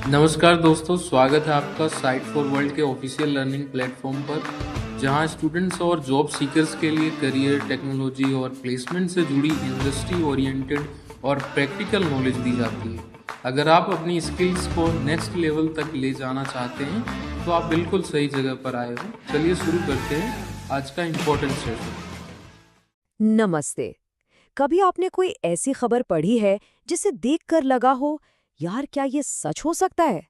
नमस्कार दोस्तों, स्वागत है आपका साइट फॉर वर्ल्ड के ऑफिशियल लर्निंग प्लेटफॉर्म पर, जहां स्टूडेंट्स और जॉब सीकर्स के लिए करियर, टेक्नोलॉजी और प्लेसमेंट से जुड़ी इंडस्ट्री ओरिएंटेड और प्रैक्टिकल नॉलेज दी जाती है। अगर आप अपनी स्किल्स को नेक्स्ट लेवल तक ले जाना चाहते हैं, तो आप बिल्कुल सही जगह पर आए हो। चलिए शुरू करते हैं आज का इम्पोर्टेंट सेशन। नमस्ते। कभी आपने कोई ऐसी खबर पढ़ी है जिसे देखकर लगा हो, यार क्या ये सच हो सकता है?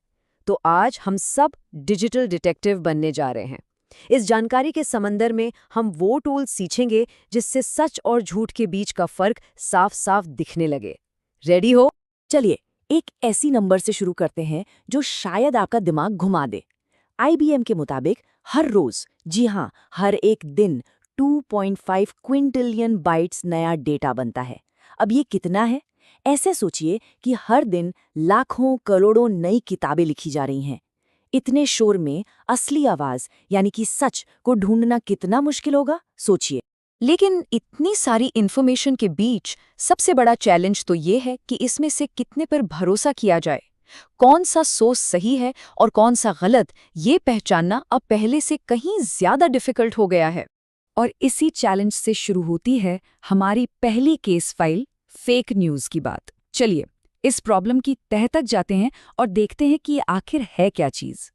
तो आज हम सब डिजिटल डिटेक्टिव बनने जा रहे हैं। इस जानकारी के समंदर में हम वो टूल सीखेंगे जिससे सच और झूठ के बीच का फर्क साफ-साफ दिखने लगे। रेडी हो? चलिए, एक ऐसी नंबर से शुरू करते हैं जो शायद आपका दिमाग घुमा दे। आईबीएम के मुताबिक हर रोज, जी हाँ, हर एक दिन 2.5 क्विंटिलियन बाइट्स नया डेटा बनता है। अब ये कितना है? ऐसे सोचिए कि हर दिन लाखों करोड़ों नई किताबें लिखी जा रही हैं। इतने शोर में असली आवाज यानी कि सच को ढूंढना कितना मुश्किल होगा, सोचिए। लेकिन इतनी सारी इन्फॉर्मेशन के बीच सबसे बड़ा चैलेंज तो ये है कि इसमें से कितने पर भरोसा किया जाए। कौन सा सोर्स सही है और कौन सा गलत, ये पहचानना अब पहले से कहीं ज्यादा डिफिकल्ट हो गया है। और इसी चैलेंज से शुरू होती है हमारी पहली केस फाइल, फेक न्यूज की बात। चलिए, इस प्रॉब्लम की तह तक जाते हैं और देखते हैं कि ये आखिर है क्या चीज।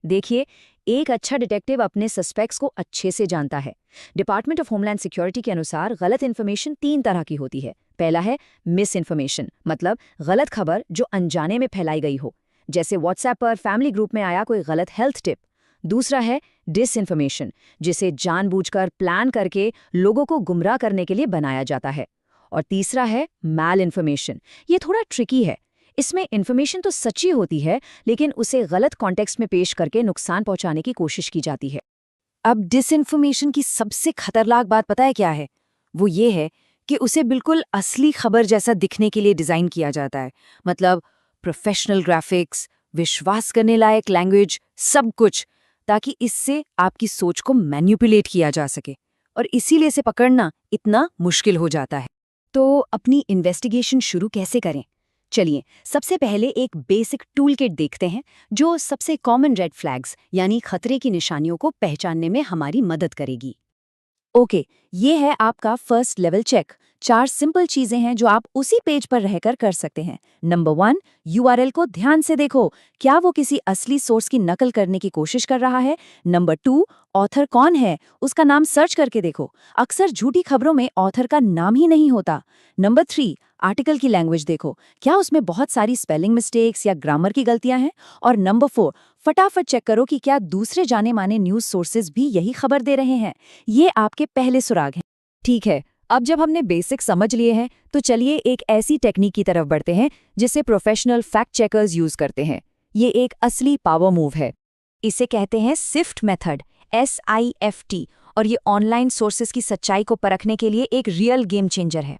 देखिए, एक अच्छा डिटेक्टिव अपने सस्पेक्ट्स को अच्छे से जानता है। डिपार्टमेंट ऑफ होमलैंड सिक्योरिटी के अनुसार गलत इन्फॉर्मेशन 3 तरह की होती है। पहला है मिस इन्फॉर्मेशन, मतलब गलत खबर जो अनजाने में फैलाई गई हो, जैसे व्हाट्सएप पर फैमिली ग्रुप में आया कोई गलत हेल्थ टिप। दूसरा है डिस इन्फॉर्मेशन, जिसे जानबूझकर प्लान करके लोगों को गुमराह करने के लिए बनाया जाता है। और तीसरा है मैल इन्फॉर्मेशन। ये थोड़ा ट्रिकी है। इसमें इन्फॉर्मेशन तो सच्ची होती है, लेकिन उसे गलत कॉन्टेक्स्ट में पेश करके नुकसान पहुंचाने की कोशिश की जाती है। अब डिसइन्फॉर्मेशन की सबसे खतरनाक बात पता है क्या है? वो ये है कि उसे बिल्कुल असली खबर जैसा दिखने के लिए डिजाइन किया जाता है। मतलब प्रोफेशनल ग्राफिक्स, विश्वास करने लायक लैंग्वेज, सब कुछ, ताकि इससे आपकी सोच को मैनिपुलेट किया जा सके। और इसीलिए इसे पकड़ना इतना मुश्किल हो जाता है। तो अपनी इन्वेस्टिगेशन शुरू कैसे करें? चलिए, सबसे पहले एक बेसिक टूल किट देखते हैं जो सबसे कॉमन रेड फ्लैग्स यानी खतरे की निशानियों को पहचानने में हमारी मदद करेगी। ओके, ये है आपका फर्स्ट लेवल चेक। 4 सिंपल चीजें हैं जो आप उसी पेज पर रहकर कर सकते हैं। नंबर 1, यूआरएल को ध्यान से देखो, क्या वो किसी असली सोर्स की नकल करने की कोशिश कर रहा है। नंबर 2, ऑथर कौन है, उसका नाम सर्च करके देखो। अक्सर झूठी खबरों में ऑथर का नाम ही नहीं होता। नंबर 3, आर्टिकल की लैंग्वेज देखो, क्या उसमें बहुत सारी स्पेलिंग मिस्टेक्स या ग्रामर की गलतियां हैं। और नंबर 4, फटाफट चेक करो कि क्या दूसरे जाने माने न्यूज सोर्सेज भी यही खबर दे रहे हैं। ये आपके पहले सुराग हैं। ठीक है, अब जब हमने बेसिक समझ लिए हैं, तो चलिए एक ऐसी टेक्निक की तरफ बढ़ते हैं जिसे प्रोफेशनल फैक्ट चेकर्स यूज करते हैं। ये एक असली पावर मूव है। इसे कहते हैं सिफ्ट मेथड, SIFT, और ये ऑनलाइन सोर्सेज की सच्चाई को परखने के लिए एक रियल गेम चेंजर है।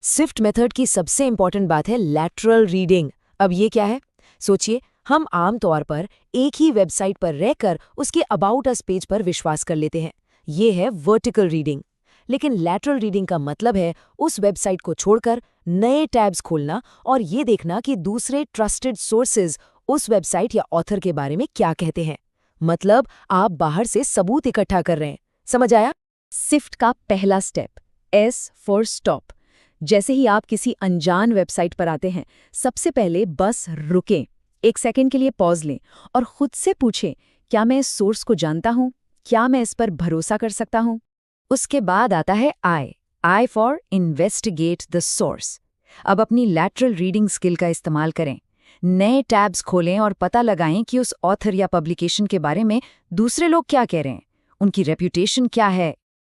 सिफ्ट मेथड की सबसे इंपॉर्टेंट बात है लैटरल रीडिंग। अब ये क्या है? सोचिए, हम आम तौर पर एक ही वेबसाइट पर रहकर उसके अबाउट अस पेज पर विश्वास कर लेते हैं। ये है वर्टिकल रीडिंग। लेकिन लैटरल रीडिंग का मतलब है उस वेबसाइट को छोड़कर नए टैब्स खोलना और ये देखना कि दूसरे ट्रस्टेड सोर्सेज उस वेबसाइट या ऑथर के बारे में क्या कहते हैं। मतलब आप बाहर से सबूत इकट्ठा कर रहे हैं। समझ आया? सिफ्ट का पहला स्टेप, S फॉर स्टॉप। जैसे ही आप किसी अनजान वेबसाइट पर आते हैं, सबसे पहले बस रुकें, 1 सेकंड के लिए पॉज लें और खुद से पूछें, क्या मैं इस सोर्स को जानता हूं? क्या मैं इस पर भरोसा कर सकता हूं? उसके बाद आता है I for investigate the source. अब अपनी लैटरल रीडिंग स्किल का इस्तेमाल करें। नए टैब्स खोलें और पता लगाएं कि उस ऑथर या पब्लिकेशन के बारे में दूसरे लोग क्या कह रहे हैं, उनकी रेप्यूटेशन क्या है।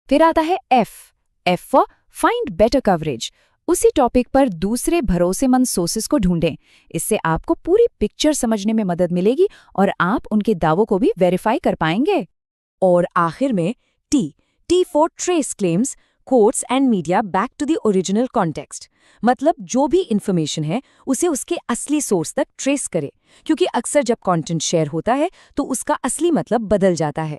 फिर आता है F for find better coverage. उसी टॉपिक पर दूसरे भरोसेमंद सोर्सेज को ढूंढें। इससे आपको पूरी पिक्चर समझने में मदद मिलेगी और आप उनके दावों को भी वेरीफाई कर पाएंगे। और आखिर में T for trace claims, quotes and media back to the original context. मतलब जो भी इंफॉर्मेशन है उसे उसके असली सोर्स तक ट्रेस करें, क्योंकि अक्सर जब कंटेंट शेयर होता है तो उसका असली मतलब बदल जाता है।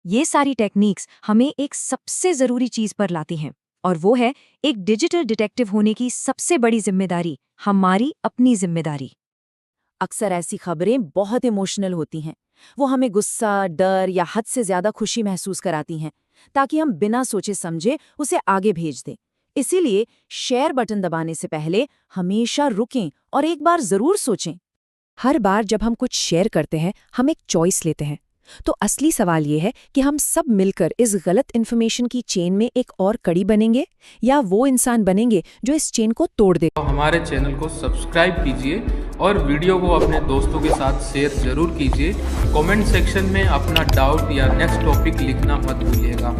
ये सारी टेक्निक्स हमें एक सबसे जरूरी चीज पर लाती हैं, और वो है एक डिजिटल डिटेक्टिव होने की सबसे बड़ी जिम्मेदारी, हमारी अपनी जिम्मेदारी। अक्सर ऐसी खबरें बहुत इमोशनल होती हैं। वो हमें गुस्सा, डर या हद से ज्यादा खुशी महसूस कराती हैं, ताकि हम बिना सोचे समझे उसे आगे भेज दें। इसीलिए शेयर बटन दबाने से पहले हमेशा रुकें और एक बार जरूर सोचें। हर बार जब हम कुछ शेयर करते हैं, हम एक चॉइस लेते हैं। तो असली सवाल ये है कि हम सब मिलकर इस गलत इन्फॉर्मेशन की चेन में एक और कड़ी बनेंगे, या वो इंसान बनेंगे जो इस चेन को तोड़ दे। तो हमारे चैनल को सब्सक्राइब कीजिए और वीडियो को अपने दोस्तों के साथ शेयर जरूर कीजिए। कमेंट सेक्शन में अपना डाउट या नेक्स्ट टॉपिक लिखना मत भूलिएगा।